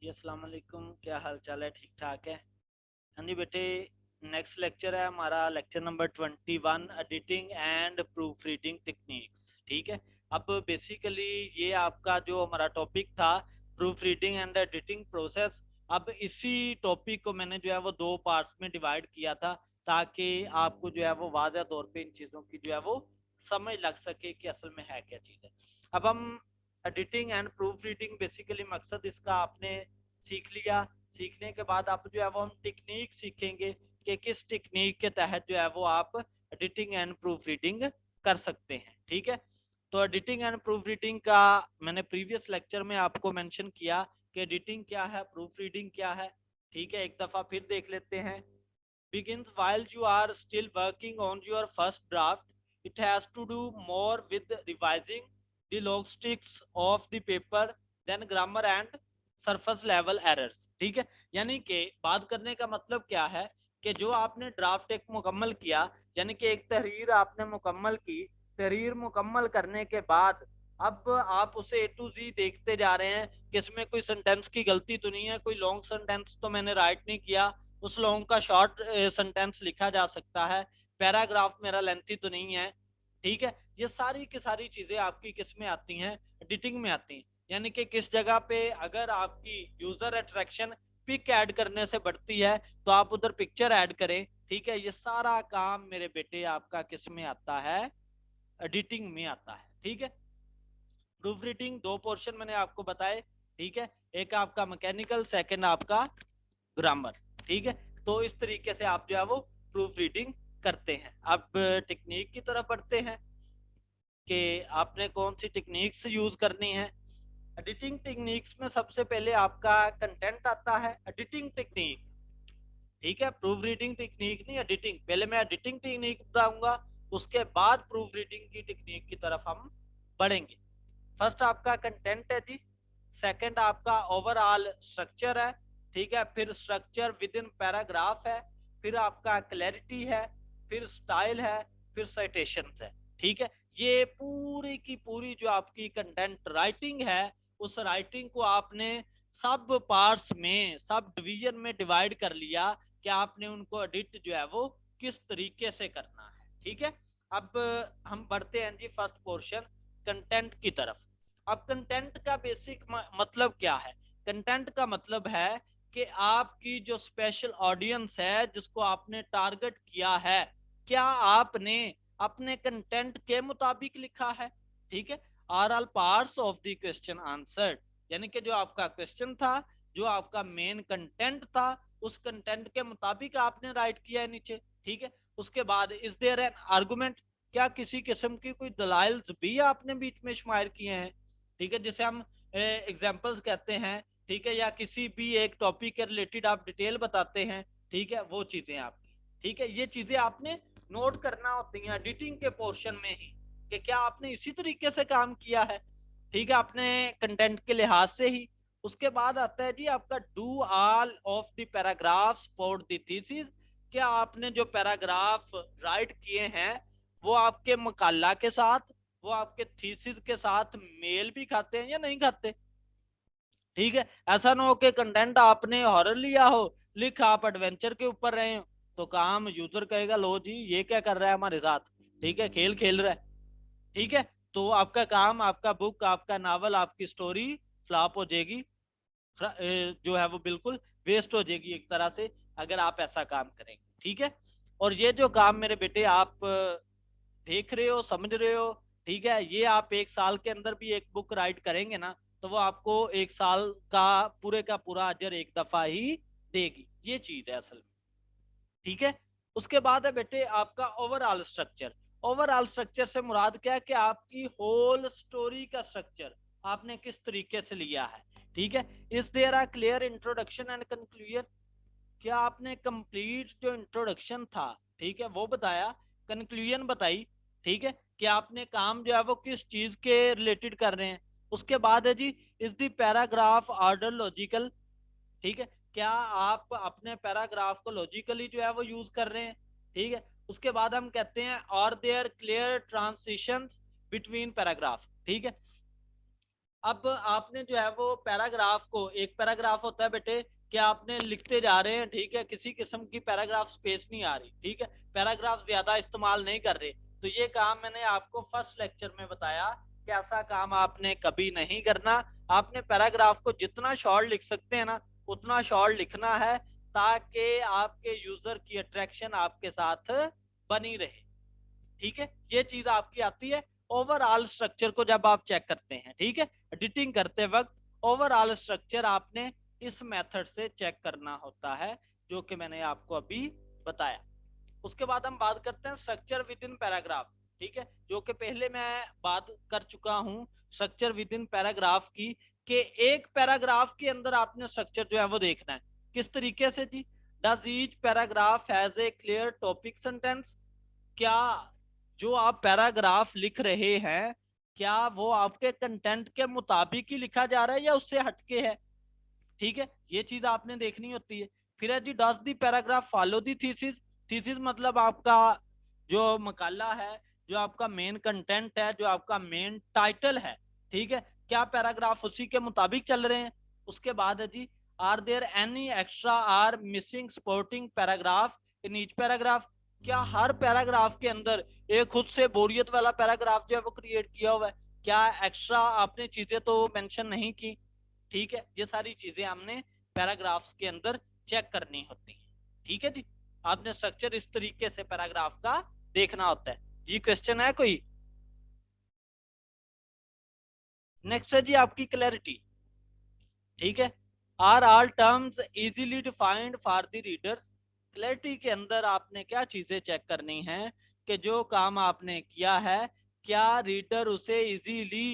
जी अस्सलाम वालेकुम, क्या हाल चाल है? ठीक ठाक है? हाँ जी बेटे, नेक्स्ट लेक्चर है हमारा lecture number 21, editing and proof reading techniques. ठीक है। अब बेसिकली ये आपका जो हमारा टॉपिक था, proof reading and editing process. अब इसी टॉपिक को मैंने जो है वो दो पार्ट्स में डिवाइड किया था, ताकि आपको जो है वो वाज़ह तौर पे इन चीज़ों की जो है वो समझ लग सके कि असल में है क्या चीज़ है। अब हम editing and proof reading, basically मकसद इसका आपने सीख लिया। सीखने के बाद आप जो है वो हम टेक्निक सीखेंगे कि किस टेक्निक के तहत जो है वो आप एडिटिंग एंड प्रूफ रीडिंग कर सकते हैं। ठीक है। तो एडिटिंग एंड प्रूफ रीडिंग का मैंने प्रीवियस लेक्चर में आपको मेंशन किया कि एडिटिंग क्या है, प्रूफ रीडिंग क्या है। ठीक है, एक दफा फिर देख लेते हैं। begins while you are still working on your first draft. It has to do more with revising the logistics of the paper than grammar and surface level errors. ठीक है, यानी कि बात करने का मतलब क्या है कि जो आपने ड्राफ्ट एक मुकम्मल किया, यानी कि एक तहरीर आपने मुकम्मल की। तहरीर मुकम्मल करने के बाद अब आप उसे ए टू जी देखते जा रहे हैं कि इसमें कोई सेंटेंस की गलती तो नहीं है, कोई लॉन्ग सेंटेंस तो मैंने राइट नहीं किया, उस लॉन्ग का शॉर्ट सेंटेंस लिखा जा सकता है, पैराग्राफ मेरा लेंथी तो नहीं है। ठीक है, ये सारी की सारी चीजें आपकी किस में आती हैं? एडिटिंग में आती हैं। यानी कि किस जगह पे अगर आपकी यूजर अट्रैक्शन पिक ऐड करने से बढ़ती है तो आप उधर पिक्चर ऐड करें। ठीक है, ये सारा काम मेरे बेटे आपका किस में आता है? एडिटिंग में आता है। ठीक है। प्रूफ रीडिंग दो पोर्शन मैंने आपको बताए। ठीक है, एक आपका मैकेनिकल, सेकंड आपका ग्रामर। ठीक है, तो इस तरीके से आप जो है वो प्रूफ रीडिंग करते हैं। अब टेक्निक की तरफ बढ़ते हैं कि आपने कौन सी टेक्निक्स यूज करनी है। एडिटिंग टेक्निक्स में सबसे पहले आपका कंटेंट आता है, एडिटिंग टेक्निक। ठीक है, प्रूफ रीडिंग टेक्निक नहीं, एडिटिंग। पहले मैं एडिटिंग टेक्निक बताऊंगा, उसके बाद प्रूफ रीडिंग की टेक्निक की तरफ हम बढ़ेंगे। फर्स्ट आपका कंटेंट है जी। सेकंड आपका ओवरऑल स्ट्रक्चर है। ठीक है, फिर स्ट्रक्चर विद इन पैराग्राफ है, फिर आपका क्लैरिटी है, फिर स्टाइल है, फिर साइटेशंस है। ठीक है, ये पूरी की पूरी जो आपकी कंटेंट राइटिंग है, उस राइटिंग को आपने सब पार्ट्स में, सब डिवीजन में डिवाइड कर लिया कि आपने उनको एडिट जो है वो किस तरीके से करना है। ठीक है। अब हम बढ़ते हैं जी फर्स्ट पोर्शन, कंटेंट की तरफ। अब कंटेंट का बेसिक मतलब क्या है? कंटेंट का मतलब है कि आपकी जो स्पेशल ऑडियंस है, जिसको आपने टारगेट किया है, क्या आपने अपने कंटेंट के मुताबिक लिखा है? ठीक है। Are all parts of the question answered, यानी कि जो आपका क्वेश्चन था, जो आपका मेन कंटेंट था, उस कंटेंट के मुताबिक आपने राइट किया है नीचे। ठीक है। उसके बाद इज देयर एन आर्गुमेंट, क्या किसी किस्म की कोई दलाइल्स भी आपने बीच में शुमार किए हैं? ठीक है, जिसे हम एग्जाम्पल्स कहते हैं। ठीक है, या किसी भी एक टॉपिक के रिलेटेड आप डिटेल बताते हैं। ठीक है, वो चीजें आपकी। ठीक है, ये चीजें आपने नोट करना होती हैं एडिटिंग के पोर्शन में ही, कि क्या आपने इसी तरीके से काम किया है। ठीक है, अपने कंटेंट के लिहाज से ही। उसके बाद आता है जी आपका do all of the paragraphs for the thesis, क्या आपने जो पैराग्राफ राइट किए हैं वो आपके मकाला के साथ, वो आपके थीसिस के साथ मेल भी खाते हैं या नहीं खाते? ठीक है, ऐसा ना हो कि कंटेंट आपने हॉरर लिया हो, लिख आप एडवेंचर के ऊपर रहे हो, तो काम यूजर कहेगा लो जी ये क्या कर रहा है हमारे साथ। ठीक है, खेल खेल रहा है। ठीक है, तो आपका काम, आपका बुक, आपका नावल, आपकी स्टोरी फ्लॉप हो जाएगी, जो है वो बिल्कुल वेस्ट हो जाएगी एक तरह से, अगर आप ऐसा काम करेंगे। ठीक है, और ये जो काम मेरे बेटे आप देख रहे हो, समझ रहे हो, ठीक है, ये आप एक साल के अंदर भी एक बुक राइट करेंगे ना, तो वो आपको एक साल का पूरा अजर एक दफा ही देगी। ये चीज है असल में। ठीक है। उसके बाद है बेटे आपका ओवरऑल स्ट्रक्चर। ओवरऑल स्ट्रक्चर से मुराद क्या है? कि आपकी होल स्टोरी का स्ट्रक्चर आपने किस तरीके से लिया है। ठीक है, is there a clear introduction and conclusion, क्या आपने कंप्लीट जो इंट्रोडक्शन था, ठीक है, वो बताया, कंक्लूजन बताई। ठीक है, कि आपने काम जो है वो किस चीज के रिलेटेड कर रहे हैं। उसके बाद है जी, is the paragraph order logical. ठीक है, क्या आप अपने पैराग्राफ को लॉजिकली जो है वो यूज कर रहे हैं। ठीक है, उसके बाद हम कहते हैं और देयर क्लियर ट्रांसिशंस बिटवीन पैराग्राफ। ठीक है, अब आपने जो है वो पैराग्राफ को, एक पैराग्राफ होता है बेटे कि आपने लिखते जा रहे हैं, ठीक है, किसी किस्म की पैराग्राफ स्पेस नहीं आ रही, ठीक है, पैराग्राफ ज्यादा इस्तेमाल नहीं कर रहे, तो ये काम मैंने आपको फर्स्ट लेक्चर में बताया कि ऐसा काम आपने कभी नहीं करना। आपने पैराग्राफ को जितना शॉर्ट लिख सकते हैं ना उतना शॉर्ट लिखना है, ताकि आपके यूजर की अट्रैक्शन आपके साथ बनी रहे, ठीक है। ये चीज आपकी आती है। ओवरऑल स्ट्रक्चर को जब आप चेक करते हैं, ठीक है, एडिटिंग करते वक्त ओवरऑल स्ट्रक्चर आपने इस मेथड से चेक करना होता है, जो कि मैंने आपको अभी बताया। उसके बाद हम बात करते हैं स्ट्रक्चर विद इन पैराग्राफ, ठीक है, जो कि पहले मैं बात कर चुका हूं स्ट्रक्चर विद इन पैराग्राफ की, कि एक पैराग्राफ के अंदर आपने स्ट्रक्चर जो है वो देखना है किस तरीके से जी। Does each paragraph has a clear topic sentence, क्या जो आप पैराग्राफ लिख रहे हैं क्या वो आपके कंटेंट के मुताबिक ही लिखा जा रहा है या उससे हटके है, ठीक है, ये चीज आपने देखनी होती है। फिर है जी does the paragraph follow the thesis, thesis मतलब आपका जो मकाला है, जो आपका मेन कंटेंट है, जो आपका मेन टाइटल है, ठीक है, क्या पैराग्राफ उसी के मुताबिक चल रहे हैं। उसके बाद है जी are there any extra or missing supporting paragraph in each paragraph, क्या हर पैराग्राफ के अंदर एक खुद से बोरियत वाला पैराग्राफ जो है वो क्रिएट किया हुआ है, क्या एक्स्ट्रा आपने चीजें तो मेंशन नहीं की, ठीक है, ये सारी चीजें हमने पैराग्राफ्स के अंदर चेक करनी होती हैं, ठीक है जी। आपने स्ट्रक्चर इस तरीके से पैराग्राफ का देखना होता है जी। क्वेश्चन है कोई? नेक्स्ट है जी आपकी क्लैरिटी, ठीक है, are all terms easily defined for the readers. Clarity के अंदर आपने क्या चीजें चेक करनी है कि जो काम आपने किया है क्या रीडर उसे इजीली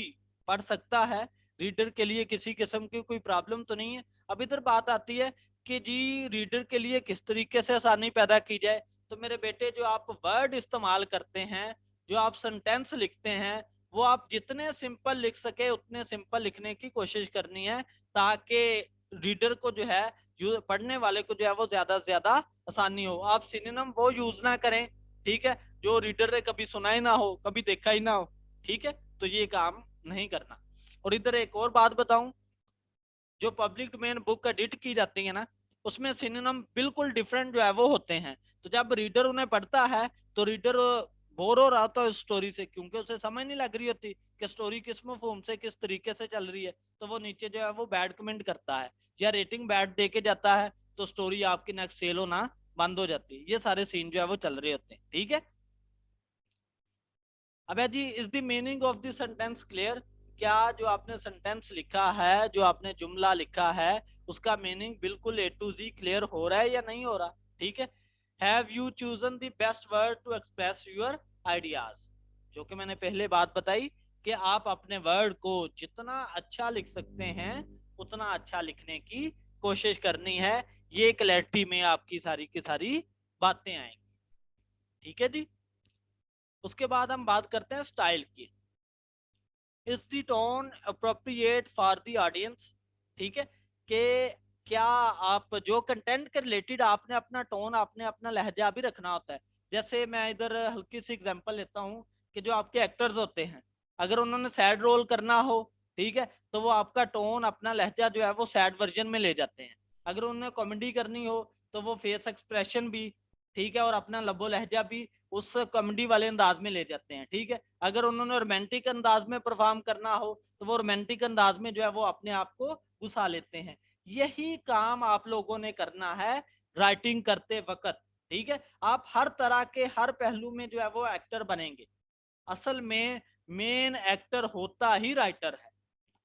पढ़ सकता है, रीडर के लिए किसी किस्म की कोई प्रॉब्लम तो नहीं है। अब इधर बात आती है कि जी रीडर के लिए किस तरीके से आसानी पैदा की जाए। तो मेरे बेटे जो आप वर्ड इस्तेमाल करते हैं, जो आप सेंटेंस लिखते हैं, वो आप जितने सिंपल लिख सके उतने सिंपल लिखने की कोशिश करनी है, ताकि रीडर को जो है पढ़ने वाले को जो है वो ज्यादा से ज्यादा आसानी हो। आप सिनोनिम वो यूज ना करें, ठीक है, जो रीडर ने कभी सुना ही ना हो, कभी देखा ही ना हो, ठीक है, तो ये काम नहीं करना। और इधर एक और बात बताऊं, जो पब्लिक डोमेन बुक एडिट की जाती है ना उसमें सिनोनिम बिल्कुल डिफरेंट जो है वो होते हैं। तो जब रीडर उन्हें पढ़ता है तो रीडर बोर हो रहा होता है उस स्टोरी से, क्योंकि उसे समझ नहीं लग रही होती कि स्टोरी किस मफहूम से किस तरीके से चल रही है, तो वो नीचे जो है वो बैड कमेंट करता है या रेटिंग बैड दे के जाता है, तो स्टोरी आपकी नेक्स्ट सेल होना बंद हो जाती है। ये सारे सीन जो है वो चल रहे होते हैं, ठीक है। अब है जी is the meaning of the sentence clear, क्या जो आपने सेंटेंस लिखा है, जो आपने जुमला लिखा है, उसका मीनिंग बिल्कुल ए टू जी क्लियर हो रहा है या नहीं हो रहा, ठीक है। Have you chosen the best word to express your ideas, जो कि मैंने पहले बात बताई कि आप अपने वर्ड को जितना अच्छा लिख सकते हैं उतना अच्छा लिखने की कोशिश करनी है। ये क्लैरिटी में आपकी सारी की सारी बातें आएंगी, ठीक है जी। उसके बाद हम बात करते हैं स्टाइल की। Is the tone appropriate for the audience, ठीक है, कि क्या आप जो कंटेंट के रिलेटेड आपने अपना टोन, आपने अपना लहजा भी रखना होता है। जैसे मैं इधर हल्की सी एग्जांपल लेता हूँ कि जो आपके एक्टर्स होते हैं, अगर उन्होंने सैड रोल करना हो, ठीक है, तो वो आपका टोन, अपना लहजा जो है वो सैड वर्जन में ले जाते हैं। अगर उन्हें कॉमेडी करनी हो तो वो फेस एक्सप्रेशन भी, ठीक है, और अपना लबो लहजा भी उस कॉमेडी वाले अंदाज में ले जाते हैं, ठीक है। अगर उन्होंने रोमांटिक अंदाज में परफॉर्म करना हो तो वो रोमांटिक अंदाज में जो है वो अपने आप को घुसा लेते हैं। यही काम आप लोगों ने करना है राइटिंग करते वक्त, ठीक है। आप हर तरह के हर पहलू में जो है वो एक्टर बनेंगे। असल में मेन एक्टर होता ही राइटर है,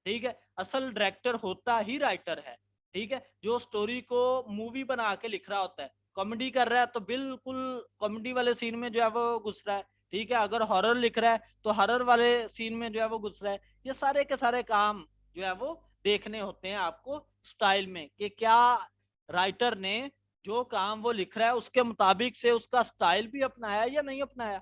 ठीक है, असल डायरेक्टर होता ही राइटर है, ठीक है, जो स्टोरी को मूवी बना के लिख रहा होता है। कॉमेडी कर रहा है तो बिल्कुल कॉमेडी वाले सीन में जो है वो घुस रहा है, ठीक है, अगर हॉरर लिख रहा है तो हॉरर वाले सीन में जो है वो घुस रहा है। ये सारे के सारे काम जो है वो देखने होते हैं आपको स्टाइल में, कि क्या राइटर ने जो काम वो लिख रहा है उसके मुताबिक से उसका स्टाइल भी अपनाया या नहीं अपनाया,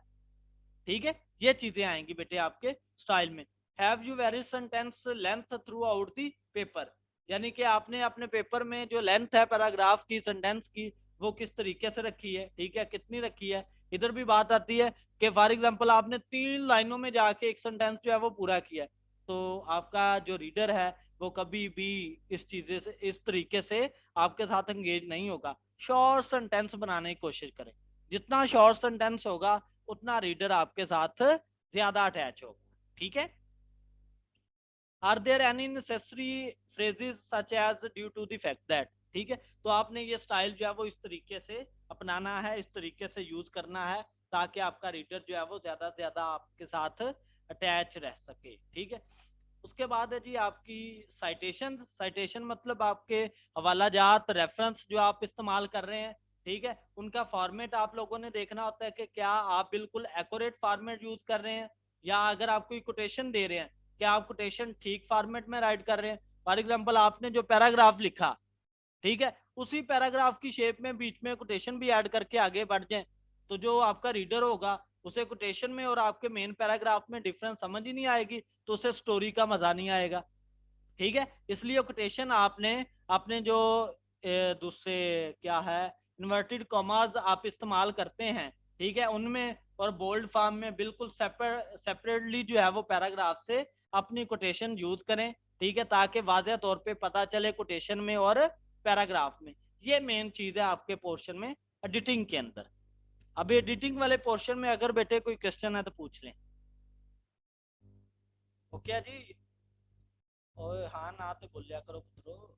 ठीक है। ये चीजें आएंगी बेटे आपके स्टाइल में। Have you very sentence length through out the paper, यानी कि आपने अपने पेपर में जो लेंथ है पैराग्राफ की, सेंटेंस की, वो किस तरीके से रखी है, ठीक है, कितनी रखी है। इधर भी बात आती है कि फॉर एग्जांपल आपने 3 लाइनों में जाके एक सेंटेंस जो है वो पूरा किया है, तो आपका जो रीडर है वो कभी भी इस चीज़ें से, इस तरीके से आपके साथ एंगेज नहीं होगा। शॉर्ट सेंटेंस बनाने की कोशिश करें, जितना शॉर्ट सेंटेंस होगा उतना रीडर आपके साथ ज्यादा अटैच होगा। ठीक है। Are there any necessary phrases such as due to the fact that, ठीक है। तो आपने ये स्टाइल जो है वो इस तरीके से अपनाना है, इस तरीके से यूज करना है ताकि आपका रीडर जो है वो ज्यादा से ज्यादा आपके साथ अटैच रह सके। ठीक है। उसके बाद है जी आपकी साइटेशन। साइटेशन मतलब आपके हवाला जात, रेफरेंस जो आप इस्तेमाल कर रहे हैं, ठीक है, उनका फॉर्मेट आप लोगों ने देखना होता है कि क्या आप बिल्कुल एक्यूरेट फॉर्मेट यूज कर रहे हैं, या अगर आप कोई कोटेशन दे रहे हैं क्या आप कोटेशन ठीक फॉर्मेट में राइट कर रहे हैं। फॉर एग्जाम्पल आपने जो पैराग्राफ लिखा, ठीक है, उसी पैराग्राफ की शेप में बीच में कोटेशन भी ऐड करके आगे बढ़ जाए तो जो आपका रीडर होगा उसे कोटेशन में और आपके मेन पैराग्राफ में डिफरेंस समझ ही नहीं आएगी, तो उसे स्टोरी का मजा नहीं आएगा। ठीक है। इसलिए कोटेशन आपने अपने जो दूसरे क्या है इन्वर्टेड कॉमास आप इस्तेमाल करते हैं, ठीक है, उनमें और बोल्ड फॉर्म में बिल्कुल सेपरेटली जो है वो पैराग्राफ से अपनी कोटेशन यूज करें। ठीक है, ताकि वाज़ेह तौर पे पता चले कोटेशन में और पैराग्राफ में। ये मेन चीज है आपके पोर्शन में एडिटिंग के अंदर। अब एडिटिंग वाले पोर्शन में अगर बेटे कोई क्वेश्चन है तो पूछ लें। ओके जी। ओए हाँ ना तो बोलिया करो पुत्रो।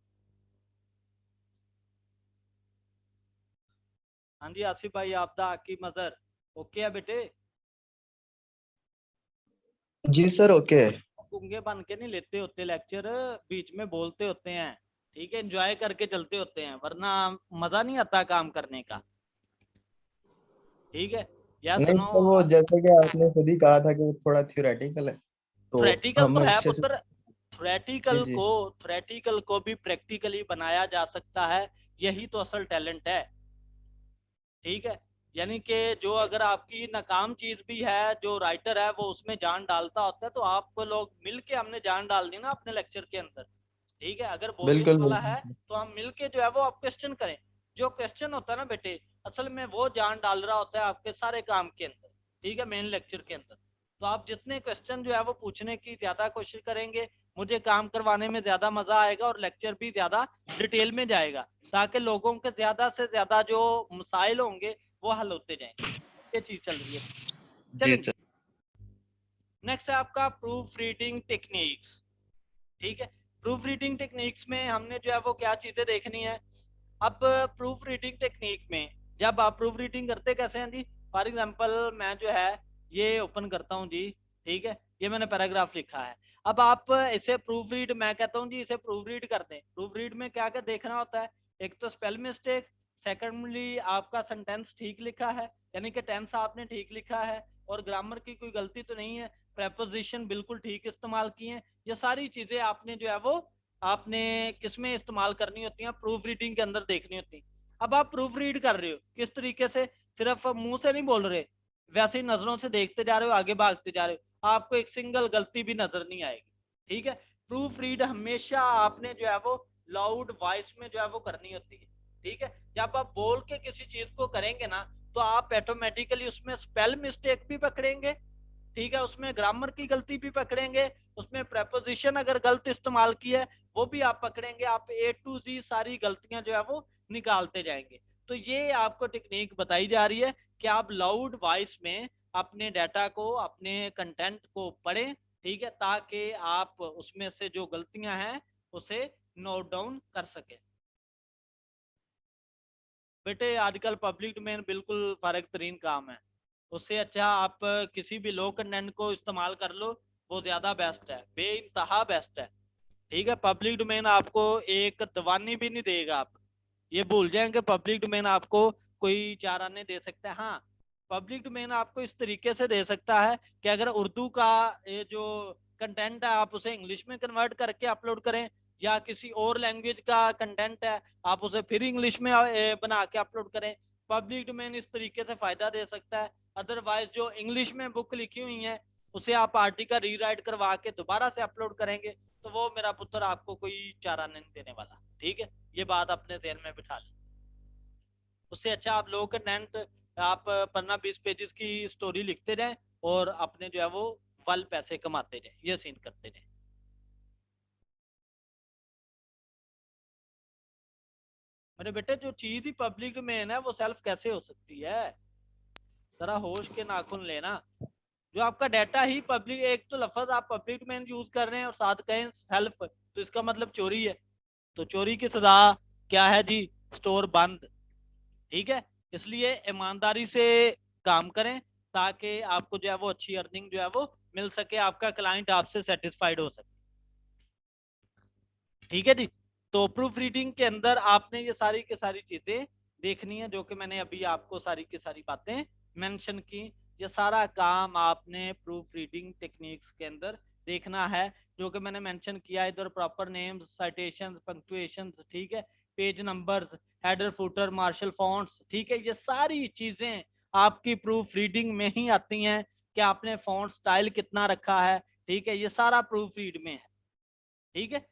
हाँ जी आसिफ भाई, आपदा की मदर ओके है बेटे। जी सर ओके। गुंगे बन के नहीं लेते होते लेक्चर, बीच में बोलते होते हैं, ठीक है, एंजॉय करके चलते होते हैं, वरना मजा नहीं आता काम करने का। ठीक है। या नहीं सुनो, सर वो जैसे कि आपने खुद ही कहा था कि वो थोड़ा थ्योरेटिकल है तो थ्रेटिकल हम तो है अच्छे से। पुत्र। जी थ्रेटिकल जी को थ्रेटिकल को भी प्रैक्टिकली बनाया जा सकता है, यही तो असल टैलेंट है। ठीक है। यानी कि जो अगर आपकी नाकाम चीज भी है, जो राइटर है वो उसमें जान डालता होता है, तो आप लोग मिल के हमने जान डाल दी ना अपने लेक्चर के अंदर। ठीक है। अगर बोरियत बिल्कुल वाला है बिल्कुल। तो हम मिल के जो है वो आप क्वेश्चन करें। जो क्वेश्चन होता है ना बेटे, असल में वो जान डाल रहा होता है आपके सारे काम के अंदर। ठीक है, मेन लेक्चर के अंदर। तो आप जितने क्वेश्चन जो है वो पूछने की ज्यादा कोशिश करेंगे, मुझे काम करवाने में ज्यादा मजा आएगा और लेक्चर भी ज्यादा डिटेल में जाएगा, ताकि लोगों के ज्यादा से ज्यादा जो मसाइल होंगे वो हल होते जाएंगे। ये चीज चल रही है। जी चलें। सर। नेक्स्ट है आपका प्रूफ रीडिंग टेक्निक्स। ठीक है। प्रूफ रीडिंग टेक्निक्स में हमने जो है वो क्या चीजें देखनी है। अब प्रूफ रीडिंग टेक्निक में जब आप प्रूफ रीडिंग करते कैसे हैं जी। फॉर एग्जांपल मैं जो है ये ओपन करता हूँ जी। ठीक है, ये मैंने पैराग्राफ लिखा है। अब आप इसे प्रूफ रीड, मैं कहता हूँ जी इसे प्रूफ रीड करते हैं। प्रूफ रीड में क्या क्या देखना होता है, एक तो स्पेल मिस्टेक, सेकेंडली आपका सेंटेंस ठीक लिखा है, यानी कि टेंस आपने ठीक लिखा है और ग्रामर की कोई गलती तो नहीं है, प्रेपोजिशन बिल्कुल ठीक इस्तेमाल किए हैं। ये सारी चीजें आपने जो है वो आपने किसमें इस्तेमाल करनी होती हैं, प्रूफ रीडिंग के अंदर देखनी होती है। अब आप प्रूफ रीड कर रहे हो किस तरीके से, सिर्फ मुंह से नहीं बोल रहे, वैसे ही नजरों से देखते जा रहे हो, आगे भागते जा रहे हो, आपको एक सिंगल गलती भी नजर नहीं आएगी। ठीक है। प्रूफ रीड हमेशा आपने जो है वो लाउड वॉइस में जो है वो करनी होती है। ठीक है। जब आप बोल के किसी चीज को करेंगे ना, तो आप ऑटोमेटिकली उसमें स्पेल मिस्टेक भी पकड़ेंगे, ठीक है, उसमें ग्रामर की गलती भी पकड़ेंगे, उसमें प्रेपोजिशन अगर गलत इस्तेमाल की है वो भी आप पकड़ेंगे, आप ए टू जी सारी गलतियां जो है वो निकालते जाएंगे। तो ये आपको टेक्निक बताई जा रही है कि आप लाउड वॉइस में अपने डाटा को, अपने कंटेंट को पढ़ें, ठीक है, ताकि आप उसमें से जो गलतियां हैं उसे नोट डाउन कर सके। बेटे आजकल पब्लिक डोमेन बिल्कुल फर्क तरीन काम है, उससे अच्छा आप किसी भी लो कंटेंट को इस्तेमाल कर लो, वो ज्यादा बेस्ट है, बेइंतहा बेस्ट है। ठीक है। पब्लिक डोमेन आपको एक दवानी भी नहीं देगा, आप ये भूल जाएंगे पब्लिक डोमेन आपको कोई चार आने दे सकता है। हाँ, पब्लिक डोमेन आपको इस तरीके से दे सकता है कि अगर उर्दू का ये जो कंटेंट है आप उसे इंग्लिश में कन्वर्ट करके अपलोड करें, या किसी और लैंग्वेज का कंटेंट है आप उसे फिर इंग्लिश में बना के अपलोड करें। पब्लिक डोमेन इस तरीके से फायदा दे सकता है। अदरवाइज जो इंग्लिश में बुक लिखी हुई है उसे आप आर्टिकल रीराइट करवा के दोबारा से अपलोड करेंगे, तो वो मेरा पुत्र आपको कोई चारा नहीं देने वाला। ठीक है, ये बात अपने ध्यान में बिठा लें। उससे अच्छा आप लोग कंटेंट, आप 15-20 पेजेस की स्टोरी लिखते जाएं और अपने जो है वो फल पैसे कमाते जाएं, ये सीन करते जाएं। मेरे बेटे जो चीज ही पब्लिक डोमेन है वो सेल्फ कैसे हो सकती है? जरा होश के नाखून लेना। जो आपका डाटा ही पब्लिक, एक तो लफ्ज आप पब्लिक डोमेन यूज कर रहे हैं और साथ कहें सेल्फ, तो इसका मतलब चोरी है। तो चोरी की सजा क्या है जी? स्टोर बंद। ठीक है, इसलिए ईमानदारी से काम करें ताकि आपको जो है वो अच्छी अर्निंग जो है वो मिल सके, आपका क्लाइंट आपसे सेटिस्फाइड हो सके। ठीक है जी। तो प्रूफ रीडिंग के अंदर आपने ये सारी की सारी चीजें देखनी है, जो कि मैंने अभी आपको सारी की सारी बातें मेंशन की। ये सारा काम आपने प्रूफ रीडिंग टेक्निक्स के अंदर देखना है, जो कि मैंने मेंशन किया इधर। प्रॉपर नेम्स, साइटेशंस, पंक्चुएशंस, ठीक है, पेज नंबर्स, हेडर फुटर, मार्शल फॉन्ट्स, ठीक है, ये सारी चीजें आपकी प्रूफ रीडिंग में ही आती हैं कि आपने फॉन्ट स्टाइल कितना रखा है। ठीक है, ये सारा प्रूफ रीड में है। ठीक है,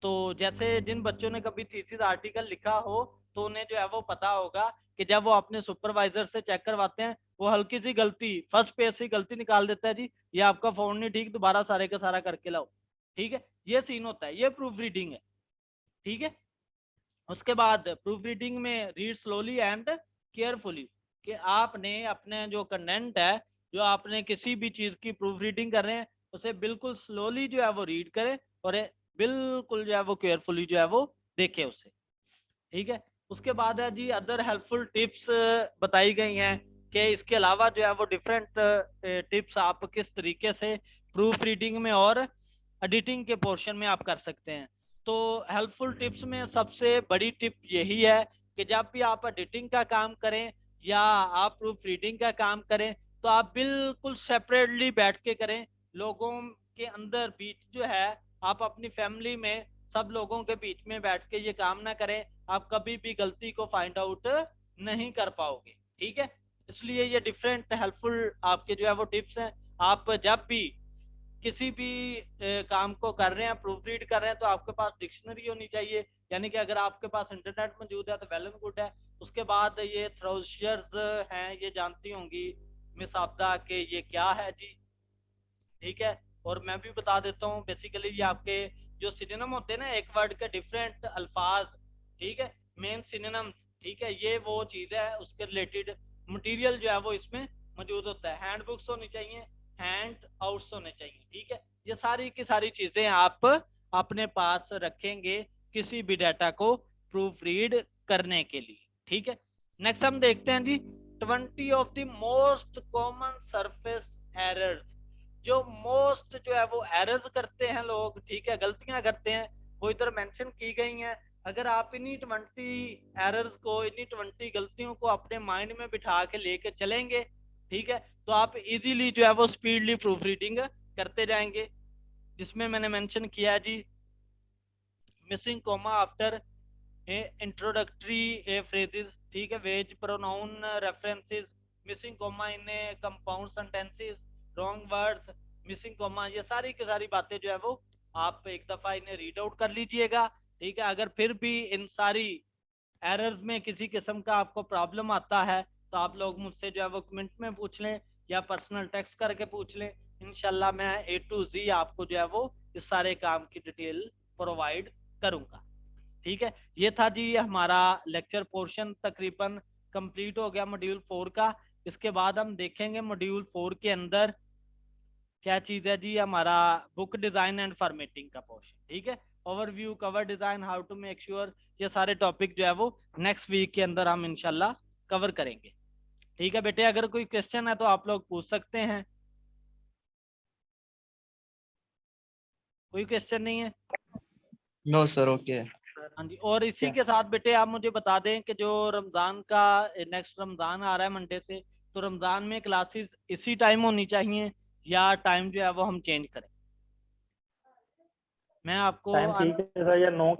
तो जैसे जिन बच्चों ने कभी थीसिस आर्टिकल लिखा हो तो उन्हें जो है वो पता होगा कि जब वो अपने सुपरवाइजर से चेक करवाते हैं, वो हल्की सी गलती, फर्स्ट पेज से गलती निकाल देता है, जी ये आपका फॉन्ट नहीं ठीक, दोबारा सारे का सारा करके लाओ। ठीक है, ये सीन होता है, ये प्रूफ रीडिंग है। ठीक है, उसके बाद प्रूफ रीडिंग में रीड स्लोली एंड केयरफुली, कि आपने अपने जो कंटेंट है, जो आपने किसी भी चीज की प्रूफ रीडिंग कर रहे हैं, उसे बिल्कुल स्लोली जो है वो रीड करें और बिल्कुल जो है वो केयरफुली जो है वो देखे उसे। ठीक है, उसके बाद है जी अदर हेल्पफुल टिप्स बताई गई हैं कि इसके अलावा जो है वो डिफरेंट टिप्स आप किस तरीके से प्रूफ रीडिंग में और एडिटिंग के पोर्शन में आप कर सकते हैं। तो हेल्पफुल टिप्स में सबसे बड़ी टिप यही है कि जब भी आप एडिटिंग का काम करें या आप प्रूफ रीडिंग का काम करें, तो आप बिल्कुल सेपरेटली बैठ के करें। लोगों के अंदर बीच जो है, आप अपनी फैमिली में सब लोगों के बीच में बैठ के ये काम ना करें, आप कभी भी गलती को फाइंड आउट नहीं कर पाओगे। ठीक है, इसलिए ये डिफरेंट हेल्पफुल आपके जो है वो टिप्स हैं। आप जब भी किसी भी काम को कर रहे हैं, प्रूफ रीड कर रहे हैं, तो आपके पास डिक्शनरी होनी चाहिए। यानी कि अगर आपके पास इंटरनेट मौजूद है तो वेल एंड गुड है। उसके बाद ये थ्रोशर्स हैं, ये जानती होंगी मिस आपदा के ये क्या है जी। ठीक है, और मैं भी बता देता हूँ, बेसिकली ये आपके जो सिनोनिम होते हैं ना, एक वर्ड के डिफरेंट अल्फाज, ठीक है, मेन सिनोनिम्स, ठीक है, ये वो चीज है, उसके रिलेटेड मटेरियल जो है वो इसमें मौजूद होता है। हैंड बुक्स होनी चाहिए, हैंड आउट्स होने चाहिए। ठीक है, ये सारी की सारी चीजें आप अपने पास रखेंगे किसी भी डाटा को प्रूफ रीड करने के लिए। ठीक है, नेक्स्ट हम देखते हैं जी 20 of the most common surface errors. जो मोस्ट जो है वो एरर्स करते हैं लोग, ठीक है, गलतियां करते हैं, वो इधर मेंशन की गई हैं। अगर आप इन्हीं 20 एरर्स को, इन्हीं 20 गलतियों को अपने माइंड में बिठा के लेके चलेंगे, ठीक है, तो आप इजीली जो है वो स्पीडली प्रूफ रीडिंग करते जाएंगे। जिसमें मैंने मेंशन किया है जी, missing comma after introductory phrases, ठीक है, vague pronoun references, missing comma in compound sentences, wrong words, missing comma, ये सारी की सारी बातें जो है वो आप एक दफा इन्हें रीड आउट कर लीजिएगा। ठीक है, अगर फिर भी इन सारी एरर्स में किसी किस्म का आपको प्रॉब्लम आता है, तो आप लोग मुझसे जो है वो कमेंट में पूछ लें या पर्सनल टेक्स्ट करके पूछ लें। इंशाल्लाह मैं A to Z आपको जो है वो इस सारे काम की डिटेल प्रोवाइड करूंगा। ठीक है, ये था जी हमारा लेक्चर पोर्शन तकरीबन कंप्लीट हो गया मॉड्यूल 4 का। इसके बाद हम देखेंगे मॉड्यूल 4 के अंदर क्या चीज है जी, हमारा बुक डिजाइन एंड फॉर्मेटिंग का पोर्शन। ठीक है, overview, cover design, how to make sure, ये सारे टॉपिक जो है वो नेक्स्ट वीक के अंदर हम इंशाल्लाह कवर करेंगे। ठीक है बेटे, अगर कोई क्वेश्चन है तो आप लोग पूछ सकते हैं। कोई क्वेश्चन नहीं है? No sir, okay. हाँ जी, और इसी के साथ बेटे आप मुझे बता दें कि जो रमज़ान का नेक्स्ट रमज़ान आ रहा है मंडे से, तो रमज़ान में क्लासेस इसी टाइम होनी चाहिए या टाइम जो है वो हम चेंज करें? मैं आपको टाइम ठीक है सर, या 9?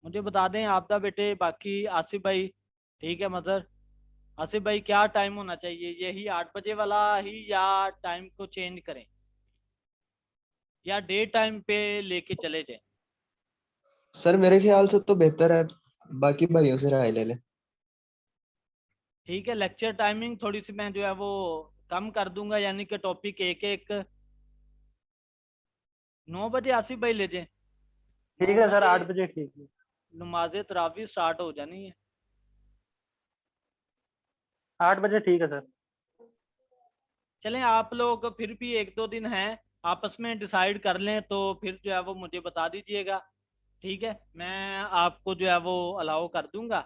मुझे बता दें आपदा बेटे, बाकी आसिफ भाई, ठीक है, मदर आसिफ भाई, क्या टाइम होना चाहिए, यही 8 बजे वाला ही या टाइम को चेंज करें या डे टाइम पे लेके चले जाएं? सर मेरे ख्याल से तो बेहतर है, बाकी भाइयों से राय ले ले। ठीक है, लेक्चर टाइमिंग थोड़ी सी मैं जो है वो कम कर दूंगा, यानी कि टॉपिक एक एक 9 बजे आसिफ भाई ले जाएं। ठीक है सर, 8 बजे ठीक है। नमाज तरावी स्टार्ट हो जानी है। 8 बजे ठीक है सर। चलें, आप लोग फिर भी 1-2 दिन हैं, आपस में डिसाइड कर लें, तो फिर जो है वो मुझे बता दीजिएगा। ठीक है, मैं आपको जो है वो अलाउ कर दूंगा।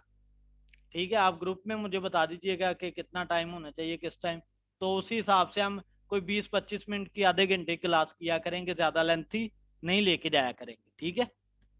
ठीक है, आप ग्रुप में मुझे बता दीजिएगा कि कितना टाइम होना चाहिए, किस टाइम, तो उसी हिसाब से हम कोई 20-25 मिनट की आधे घंटे क्लास किया करेंगे, ज़्यादा लेंथी नहीं लेके जाया करेंगे। ठीक है।